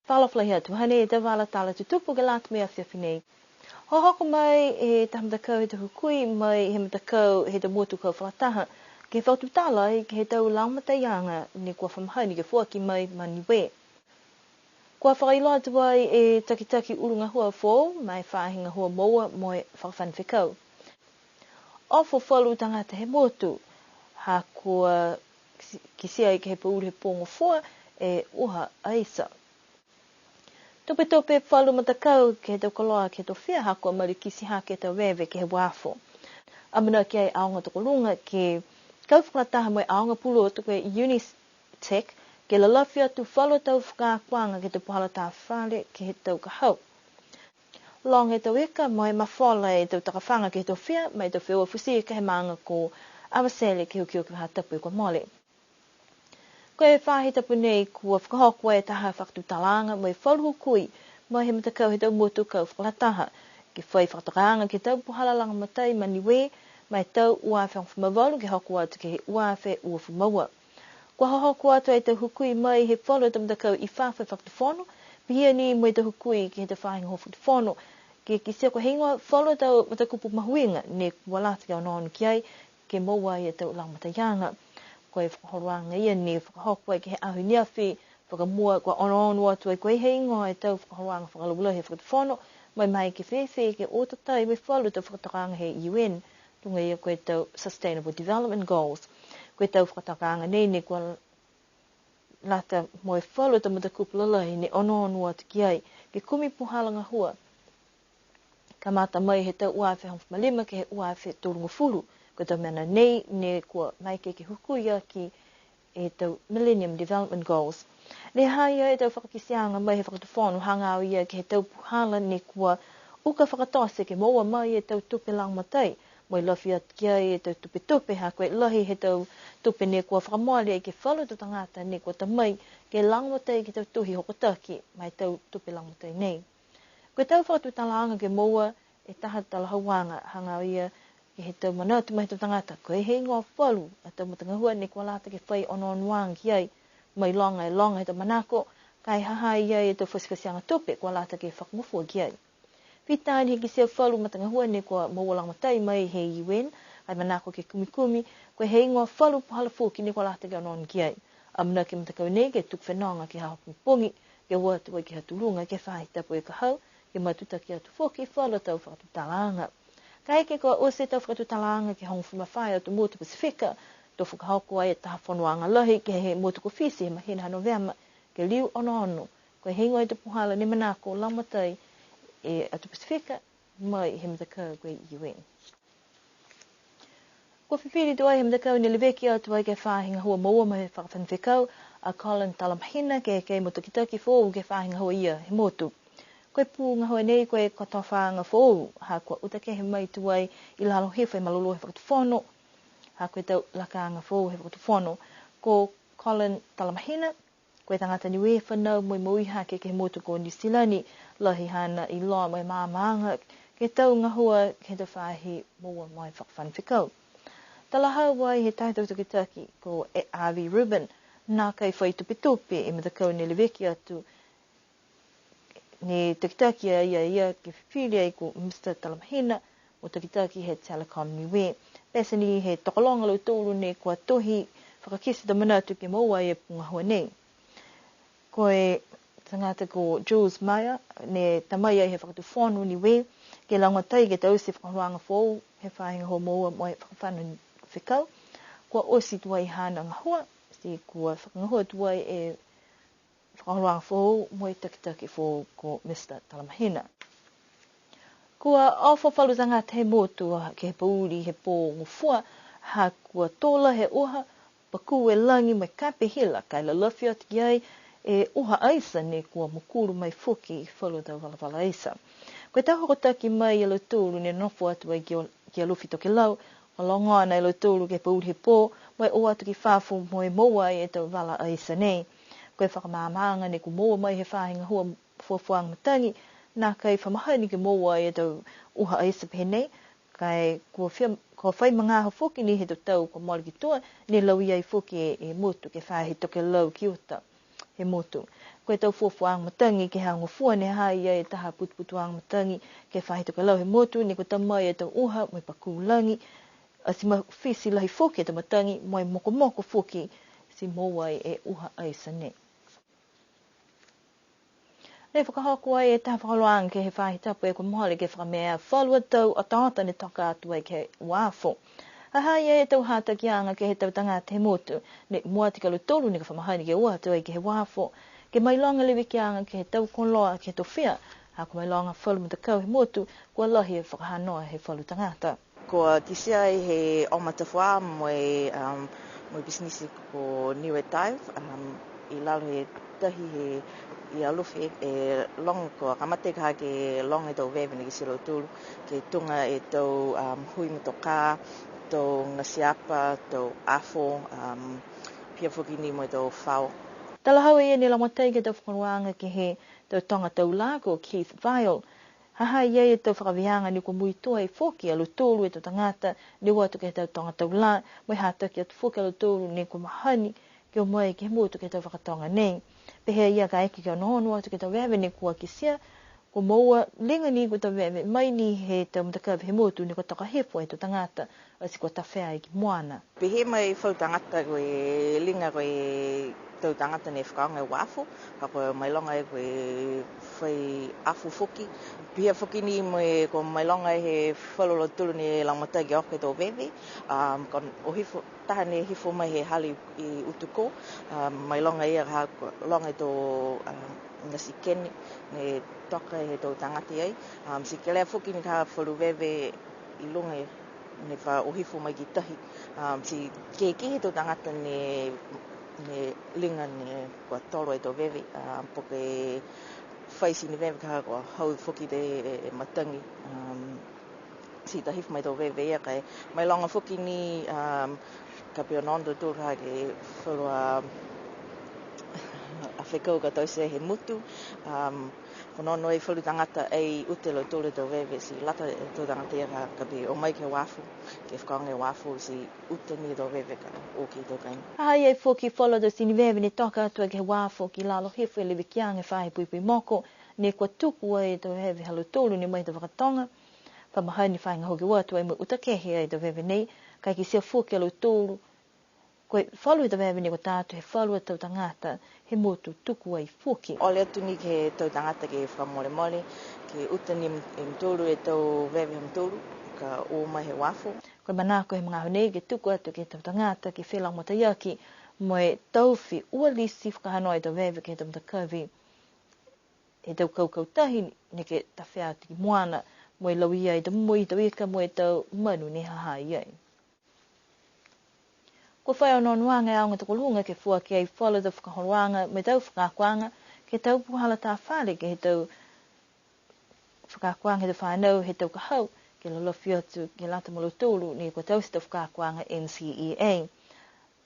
Whalawhla hea tu hane e te wala tala tu tupu ke lāt mea whiawhinei. Ho hoko mai e te hamadakau he te hukui mai he hamadakau he te motu kau whakataha. Ke whautu tālai ke he tau laumata ne kua whamahani ke fuaki mai ma Niuean. Kua whakailoa tu ai e takitaki urunga hua fō mai whāhinga hua moa moe whakawhanwhikau. O whalu tangata he motu, ha kua kisia i ke he pauri he pōngo fua e uha aisa. Tope whalu matakau ke he tau koloa ke he tau whia ha kua mari kisi ha ke tau wewe ke he wāfo. Amana ki ai aonga toko runga ke kau whakataha mai aonga pulu o toko e Unitech ke la lawhia tu whalu tau whakakuanga ke te pohala tā whare ke he tau kahau. Long he tau eka mai mawhala e tau takawhanga ke he tau whia mai tau whia fusi ke he maanga ko awasele ke hukio ke waha tapu e kua mole. Koe e whahi tapu nei kua whakahokua e taha whakatutalanga mai whalu hukui mai he matakau he tau motu kau whakalataha ke whai whakatakanga ke tau pohala langa matai ma Niuean mai tau uawhi ang whamawalu ke hoku atu ke he uawhi ua whamaua. Kua hoku atu ai tau hukui mai he whalu tau matakau I whawhi whakatawhono, pihia ni mai tau hukui ke he tau whahinga ho whakatawhono, ke kisia ko hingoa whalu tau matakupu mahuinga ne kua lata ke ono ki ai ke maua I tau lang matayanga. Koe whakahoruanga ia ni whakahoku ai ke he ahu niawhi, whakamua kua ono atu ai koe hingoa e tau whakahoruanga whakalawula he whakatawhono, mai ke whewhi ke otatai mai whalu tau whakatakanga he UN, tunga ia koe tau Sustainable Development Goals. Koe tau whakatakanga nei ne kua lata moe whalu tau matakupu lalahi ne ono atu ki ai, ke kumi puhalanga hua. Kamata mai he tau uawhi hangwhimalima ke he uawhi tōrunga furu, koe tau mena nei ne kua mai ke hukuia ki e tau Millennium Development Goals. Ne haia e tau whakakisianga mai he whakatawhono hangau ia ke he tau puhala ne kua uka whakatose ke maua mai e tau tupe lang matai. Moi lawhi atu ki ai e tau tupe ha koe lahi he tau tupe ne kua whakamoale e ke whalu tu tangata ne kua tamai ke lang matai ke tau tuhi hokotaki mai tau tupe lang matai nei. Koe tau whakatutalanga ke maua e taha talahawanga hangau ia ke he tau manatu mai tau tangata. Koe hei ngā whalu a tau matangahua ne kua lata ke whai ono ki ai mai longa he tau manako kai haha ia e tau whasiwhasianga tupe kua lata ke whakamufua ki ai. Whitaani he kisia whalu matangahua ne kua maualang matai mai he UN, ai manako ke kumikumi, koe hei ngā whalu pahala fuki ne kua lata ke ono ki ai. Amna ke matakau nei ke tuk whenonga ke haho pungi, ke watu ai ke hatulunga, ke whahi tapu e kahau, ke matuta ki atu fuki, whalu tau whakatutalanga. Kai ke kua ose tau whakatutalanga ke hongu whumawhai atu motu Pasifika, tō whakahoko ai e taha whanuanga lahi ke he motu kofisi he mahina November, ke liu ono. Koe hei ngā i te puhala ne manako lamatai, e atu Pasifika, mai he matakau koe UN. Kua whiwhiri tu ai he matakau ni leweki atu ai ke whahinga hua maua mai he whakawhanwhikau, a Colin Talamahina ke kei motukitaki fōu ke whahinga hua ia he motu. Koe pū ngā hua nei koe katoa whaanga fōu, ha kua utake he mai tu ai I lalo hewhai malolo he whakatawhono, ha koe tau lakaanga fōu he whakatawhono. Ko Colin Talamahina, koe tangata Niuean whanau moi moiha ke he motu ko New Zealand lahi hana I loa mai māmaanga ke tau ngahua ke te whahi mua mai whakawhanwhikau. Tala hau wai he taitau tukitaki ko R.V. Rubin, nā kai whai tupe e matakau ni leweki atu ni tukitaki ia ke whiwhiri ai ko Mr. Talamahina o tukitaki he Telecom Niuean. Pesani he tokolonga lau tōru ne kua tohi whakakisi ta manatu ke maua e pungahua nei. Koe tangata ko Jules Meyer, ne tamai ai he whakatuwhono Niuean, ke langatai ke tau se whakahuanga fōu, he whahinga ho maua mai whakawhanu whikau, kua osi tuai hana ngahua, si kua whakangahua tuai e whakahuanga fōu, moi takitaki fōu ko Mr. Talamahina. Kua awhawhalu tangata he motu ke he pauri he pō ngufua, ha kua tola he oha, paku e langi mai kape hila, kai la lawhi atu ki ai, e oha aisa ne kua mukuru mai fuki I whalu tau walawala aisa. Koe tau hokotaki mai e lau tūru ne nofo atu ai ki a luwhi toke lau, o longa ana e lau tūru ke pauri he pō, mai o atu ki whāwhu moe moa e tau wala aisa nei. Koe whakamāmaanga ne ku moa mai he whāhinga hua fuafuang matangi, nā kai whamahani ke moa e tau uha aisa pehe nei, kai kua whai mangaha fuki ni he tau ko Morikitua, ne lau iai fuki e motu ke whahe toke lau ki ota. He motu. koe tau fuafuang matangi ke hanga fua ne hai ia e taha putuputuang matangi ke whahito ka lau he motu ni ko tamai e tau uha mo pakulangi a si mawhisi lahi foki e tau matangi mo moko foki si mowai e uha ai sane. Nei whakahoko ai e taha whakaloang ke he whahitapu e ko mohale ke whakamea whalua tau a tāta ne taka atu ai ke wāfo. Ahai e tau hata ki anga ke he tau tanga te motu ne muati ka tolu ni ka whamahani ke ua atu ai ke he wāfo. Ke mai longa lewe ki anga ke he tau konloa ke to whia, hako mai longa whalu mata kau he motu, kua lahi e whakahanoa he whalu tangata. Ko tisia he omata wha mo business ko Niuean, I lalo he tahi he I aluwhi e long ko kamate ka ke long e tau vevene ki siro tulu, ke tunga e tau hui mo toka, tau ngasiapa, tau afo, pia whuki ni mo e tau whao. Talahau e ni lamotai ke tau whakaruanga ke he tau tonga tau lago Keith Vile. Haha ia e tau whakavianga ni ko mui toa i whoki alu tolu e tau tangata ni watu ke tau tonga tau la, moi hata ki atu whoki alu tolu ni ko mahani ke o mai ke mutu ke tau whakatonga nei. Pehea ia ka eki ka nohonu atu ke tau wewe ni kua ki sia, ko maua linga ni ko tau wewe mai ni he tau mtakawe he mutu ni ko taka hefo e tau tangata o si ko ta whea i ki moana. Pehe mai whau tangata koe linga koe tau tangata ne whakaonga e wafo, ka koe mai longa e koe whai afu whuki. Pia whuki ni mo e ko mai longa e he whalolo tulu ni lamata ki oke tau wewe, kon o hifo, taha ne hifo mai he hali I utuko, mai longa ia ka longa e tau ngasi kene, ne toka e he tau tangati ai. Si ke lea whuki ni ka whalu wewe I lunga e ne wha ohifo mai ki tahi. Si ke he tau tangata ne linga ne kua toro e tau wewe, poke whaisi ni wewe ka kua hau whuki te matangi. Si ta hifo mai tau wewe ia kai. Mai longa whuki ni ka pia nondo tūru ha ke whurua a whekau ka tau se he mutu. Ko nono e whalu tangata ei utelo tōre tau wewe si lata e tau tangata ia ka pia o mai ke wafu, ke whakaonga e wafu si uteni tau wewe ka o ki tau kaini. Hai e whoki whala do sini wewe ni toka atua ke wafu ki lalo hefo e lewe kianga whahe pui moko, ne kua tuku e tau hewe halu tōru ni mai tau whakatonga, whamahani whainga hoki watu e mo utakehe e tau wewe nei, kai ki sia whoki alu tōru, koe whalu e tau wewe ni ko tātu he whalu e tau tangata, he motu tuku ai whoki. Ole atu ni ke tau tangata ke whamore mole, ke utani mtōru e tau wewe mtōru, ka o mai he wafu. Koe manako he mga honei ke tuku atu ke tau tangata, ke whelang mata iaki, mo e tauwhi ua lisi whakahanoa e tau wewe ke tau mtakawi, e tau kautahi ni ke tawhea ati ki moana, mo e lauia e tau mui tau ika mo e tau manu ni haha iai. Ko whai o nonuanga e aonga tukolunga ke fua ki ai whala tau whakahoruanga me tau whakakuanga ke tau puhala tā whale ke he tau whakakuanga he tau whanau he tau kahau ke lolofi atu ke lata molo tōru ni ko tau si tau whakakuanga NCEA.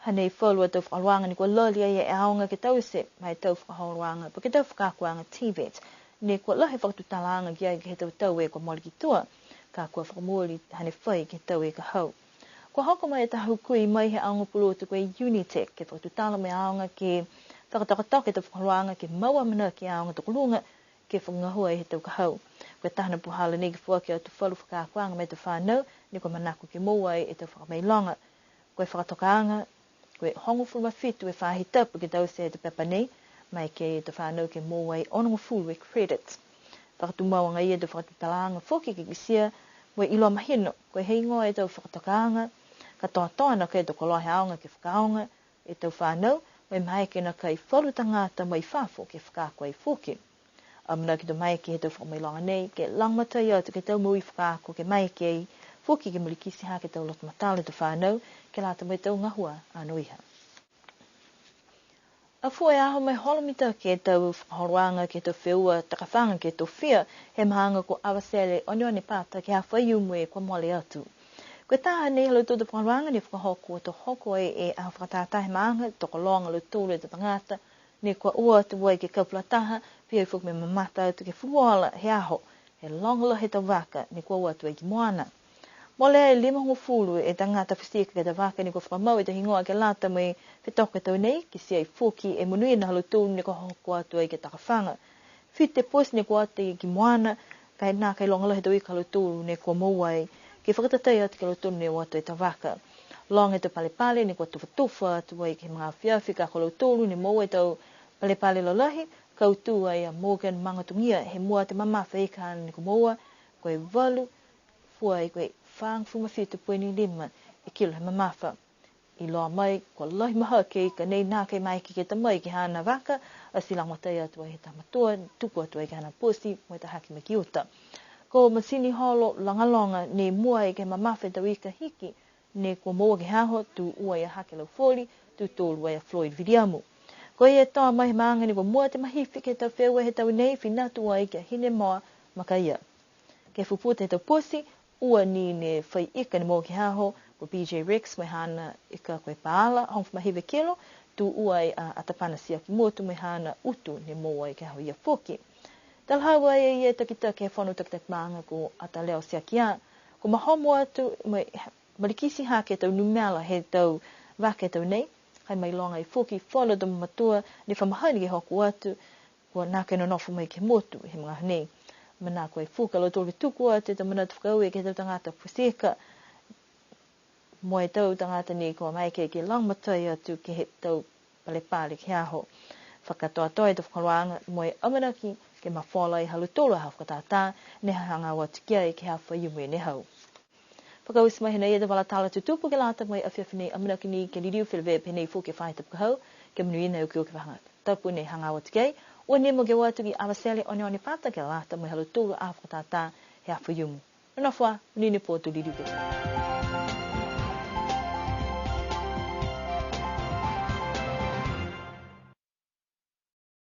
Hanei whalua tau whakahoruanga ni ko loli ai e aonga ke tau se mai tau whakahoruanga pa ke tau whakakuanga TVET ni ko lahi whakatutalanga ki ai ke he tau e ko moli ki tua ka kua whakamori hane whai ke tau e kahau. Ko hoko mai e tahu kui mai he aonga pulotu koe Unitec ke whakatutala mai aonga ke whakatakatake tau whakahoruanga ke maua mana ki aonga tukolunga ke whangahua e he tau kahau. Koe tahana puhala ni ke fua ki atu whalu whakakuanga mai tau whanau ni ko manako ke mowai e tau whakamailonga. Koe whakatokaanga, koe hongo fulma fitu e whahitapu ke tau se e te pepa nei, mai ke e tau whanau ke mowai onongo fulu e credit. Whakatumawanga i e tau whakatutalanga whoki ke kisia, koe ilo mahino, koe heingoa e tau whakatokaanga, ka toa na kai toko lohe aonga ke whakaonga e tau whanau, mai maike na kai whalu tangata mai whafo ke whakako ai whoki. Amuna ki tau maike he tau whakamailonga nei, ke langmata ia atu ke tau mui whakako ke maike ai, whoki ke mulikisi ha ke tau loto matale tau whanau, ke lata mai tau ngahua anuiha. A fua e aho mai holomita ke tau whakahoruanga ke tau whiua takawhanga ke tau whia, he mahanga ko awasele onione pata ke hawhai umwe kwa mole atu. Koe taha nei halu tūta whakahoruanga ni whakahoko o tau hoko e aho whakatatahe maanga, toko longa lo tūle te tangata, ni kua ua atu wai ke kaupula taha, pia i whuk me mamata atu ke fumoala he aho, he longala he tau waka, ni kua ua atu e ki moana. Mole lima hongo fulu e tangata fisika ke te waka ni ko whakamau e te hingoa ke lata me whitoka tau nei, ki si ai fuki e munui na halu tūnu ni ko hoko atu ai ke takawhanga. White pos ni ko ate ki moana, kai nā kai longa lahi tau i ka halu tūnu ne ko mauai, ki whakatatai atu ke halu tūnu ne watu e ta waka. Long e te pale ni ko tufa atu ai ke mga whiawhi ka halu tūnu ni mauai tau pale lolahi, kau tū ai a Morgan Mangatungia he mua te mamafa i ka ni ko maua, koe walu, fua i koe whaang fuma whitu pueni lima e kilo he mamafa. I loa mai, ko lohi maha ke ka nei nā kei mai ki tamai ki hana waka, a silang watai atu ai he tamatua, tuku atu ai ki hana posi, mo ta haki me ki uta. Ko masini holo langalonga ne mua i ke mamafa tau i ka hiki, ne ko moa ki haho tu ua i a hake lau foli, tu tōlu ai a Floyd Vidiamu. Ko ia toa mai maanga ni ko mua te mahifi ke tau whewa he tau nei, finatu ai ki a hine moa makaia. Ke fuputa he tau posi, ua ni ne whai ika ni mō ki haho, ko BJ Rex me hana ika koe paala, hong mahiwe kilo, tu uai atapana sia ki motu me hana utu ni mō ai ki haho ia foki. Talhawa e takita ke whanu takitak maanga ko ata leo sia ki a, ko mahomo atu, marikisi ha ke tau numela he tau wake tau nei, hai mai longa i foki, whono do matua, ni whamahani ki hoku atu, ko nā kena nofu mai ke motu, he mga nei. Mana koe fuka lo tolu tuku atu, ta mana tukau e ke tau tangata puseka, mo e tau tangata ni ko mai ke langmatai atu ke he tau palepale ki aho. Whakatoa toi te whakaroanga, mo e amanaki ke mawhala i halu tolu hau whakatata, ne hanga watu kia e ke hawha iume ne hau. Whakawisi mai hina e te wala tala tutupu ke lata mai awhiawhine amanaki ni ke liriu whilewe penei fuke whai tapu hau, ke manuina e uki uki wahanga. Tapu ne hanga watu kia, ua nemo ke watu ki awasele oni pata ke lata mai halu tolu a whakatata he hawha iumu. Nofwa, nini po tu liriu ke.